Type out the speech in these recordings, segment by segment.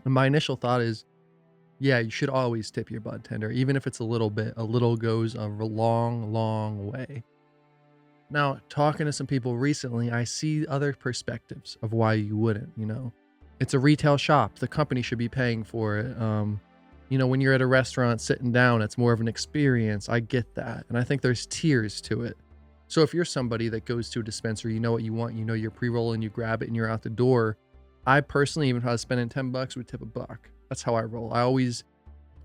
And my initial thought is, yeah, you should always tip your budtender, even if it's a little bit. A little goes a long, long way. Now, talking to some people recently, I see other perspectives of why you wouldn't, It's a retail shop. The company should be paying for it. When you're at a restaurant sitting down, it's more of an experience. I get that. And I think there's tiers to it. So if you're somebody that goes to a dispensary, you know what you want, you know your pre-roll and you grab it and you're out the door. I personally, even if I was spending $10, would tip $1. That's how I roll. I always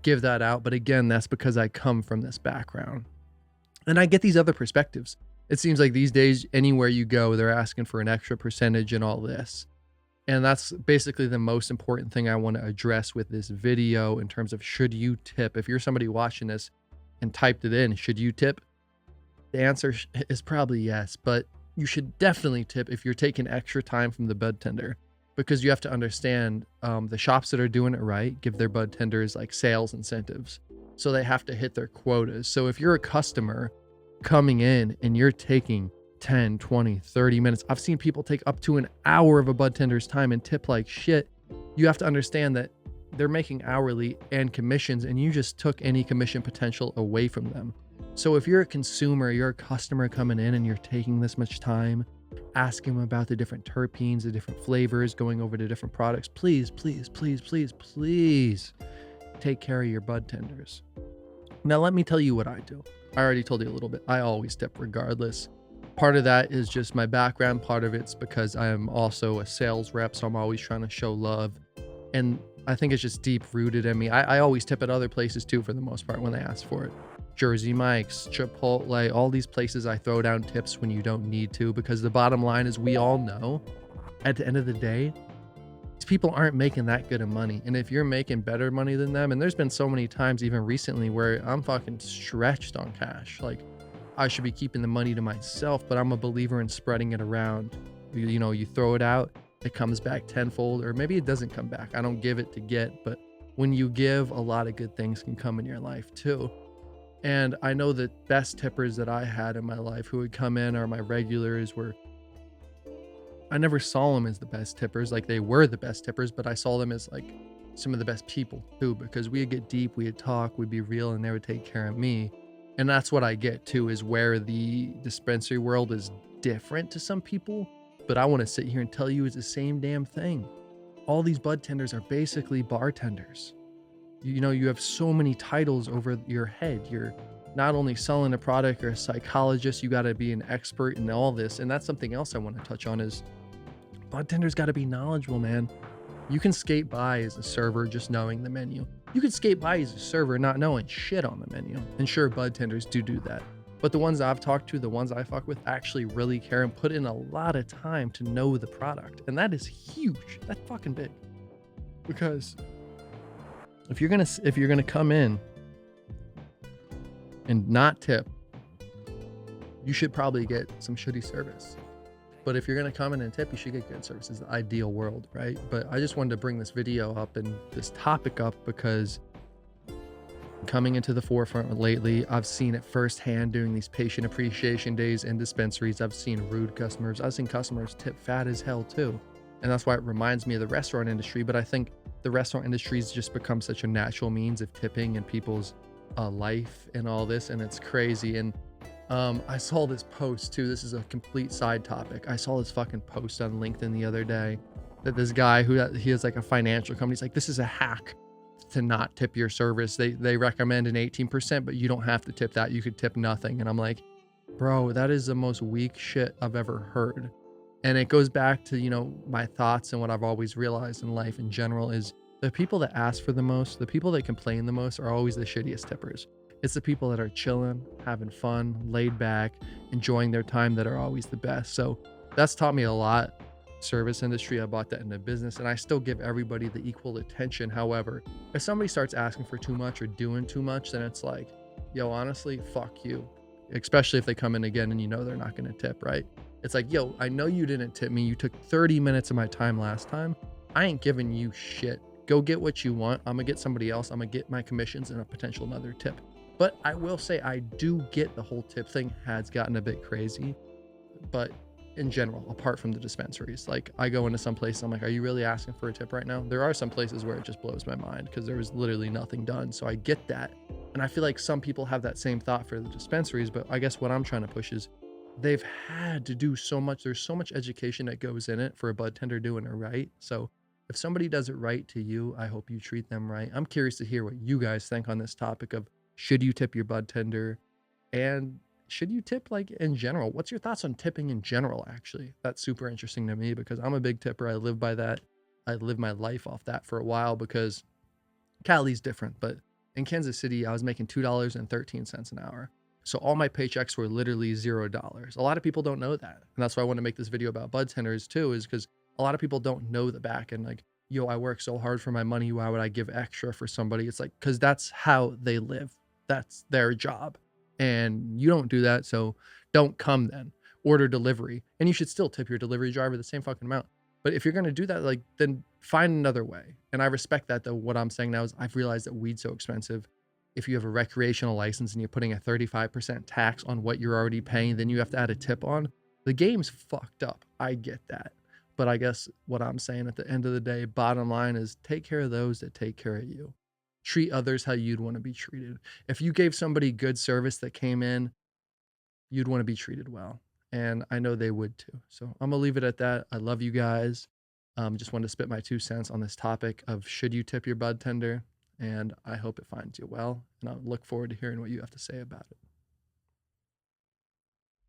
give that out. But again, that's because I come from this background. And I get these other perspectives. It seems like these days, anywhere you go, they're asking for an extra percentage and all this. And that's basically the most important thing I want to address with this video in terms of should you tip? If you're somebody watching this and typed it in, should you tip? The answer is probably yes, but you should definitely tip if you're taking extra time from the budtender, because you have to understand the shops that are doing it right give their budtenders like sales incentives. So they have to hit their quotas. So if you're a customer coming in and you're taking 10, 20, 30 minutes, I've seen people take up to an hour of a budtender's time and tip like shit. You have to understand that they're making hourly and commissions, and you just took any commission potential away from them. So if you're a consumer, you're a customer coming in and you're taking this much time, asking them about the different terpenes, the different flavors, going over to different products, please, please, please, please, please take care of your budtenders. Now, let me tell you what I do. I already told you a little bit. I always tip regardless. Part of that is just my background. Part of it's because I am also a sales rep, so I'm always trying to show love. And I think it's just deep rooted in me. I always tip at other places too, for the most part, when they ask for it. Jersey Mike's, Chipotle, all these places I throw down tips when you don't need to, because the bottom line is we all know at the end of the day, these people aren't making that good of money. And if you're making better money than them, and there's been so many times even recently where I'm fucking stretched on cash. Like, I should be keeping the money to myself, but I'm a believer in spreading it around. You throw it out, it comes back tenfold, or maybe it doesn't come back. I don't give it to get, but when you give, a lot of good things can come in your life too. And I know the best tippers that I had in my life who would come in, or my regulars, I never saw them as the best tippers. Like, they were the best tippers, but I saw them as like some of the best people too, because we'd get deep, we'd talk, we'd be real, and they would take care of me. And that's what I get too, is where the dispensary world is different to some people, but I want to sit here and tell you it's the same damn thing. All these budtenders are basically bartenders. You have so many titles over your head. You're not only selling a product or a psychologist, you got to be an expert in all this. And that's something else I want to touch on is budtenders got to be knowledgeable, man. You can skate by as a server just knowing the menu. You could skate by as a server not knowing shit on the menu. And sure, budtenders do that. But the ones I've talked to, the ones I fuck with, actually really care and put in a lot of time to know the product. And that is huge. That's fucking big. Because if you're gonna come in and not tip, you should probably get some shitty service. But if you're gonna come in and tip, you should get good service. It's the ideal world, right? But I just wanted to bring this video up and this topic up because coming into the forefront lately, I've seen it firsthand doing these patient appreciation days in dispensaries. I've seen rude customers. I've seen customers tip fat as hell too. And that's why it reminds me of the restaurant industry. But I think the restaurant industry has just become such a natural means of tipping in people's life and all this. And it's crazy. And I saw this post too. This is a complete side topic. I saw this fucking post on LinkedIn the other day that this guy he has like a financial company. He's like, this is a hack to not tip your service. They recommend an 18%, but you don't have to tip that. You could tip nothing. And I'm like, bro, that is the most weak shit I've ever heard. And it goes back to, my thoughts and what I've always realized in life in general is the people that ask for the most, the people that complain the most are always the shittiest tippers. It's the people that are chilling, having fun, laid back, enjoying their time that are always the best. So that's taught me a lot. Service industry, I bought that into business, and I still give everybody the equal attention. However, if somebody starts asking for too much or doing too much, then it's like, yo, honestly, fuck you. Especially if they come in again and they're not going to tip, right? It's like, yo, I know you didn't tip me. You took 30 minutes of my time last time. I ain't giving you shit. Go get what you want. I'm going to get somebody else. I'm going to get my commissions and a potential another tip. But I will say I do get the whole tip thing has gotten a bit crazy. But in general, apart from the dispensaries. Like, I go into some places, I'm like, "Are you really asking for a tip right now?" There are some places where it just blows my mind because there was literally nothing done, so I get that, and I feel like some people have that same thought for the dispensaries, but I guess what I'm trying to push is they've had to do so much there's so much education that goes in it for a bud tender doing it right, so if somebody does it right to you, I hope you treat them right. I'm curious to hear what you guys think on this topic of should you tip your bud tender, and should you tip, like, in general? What's your thoughts on tipping in general, actually? That's super interesting to me because I'm a big tipper. I live by that. I lived my life off that for a while because Cali's different, but in Kansas City, I was making $2.13 an hour. So all my paychecks were literally $0. A lot of people don't know that. And that's why I want to make this video about bud tenders too, is because a lot of people don't know the back end. Like, yo, I work so hard for my money. Why would I give extra for somebody? It's like, because that's how they live. That's their job. And you don't do that. So don't come then. Order delivery. And you should still tip your delivery driver the same fucking amount. But if you're gonna do that, like, then find another way. And I respect that, though. What I'm saying now is I've realized that weed's so expensive. If you have a recreational license and you're putting a 35% tax on what you're already paying, then you have to add a tip on. The game's fucked up. I get that. But I guess what I'm saying at the end of the day, bottom line is take care of those that take care of you. Treat others how you'd want to be treated. If you gave somebody good service that came in, you'd want to be treated well. And I know they would too. So I'm gonna leave it at that. I love you guys. Just wanted to spit my 2 cents on this topic of should you tip your bud tender, and I hope it finds you well. And I look forward to hearing what you have to say about it.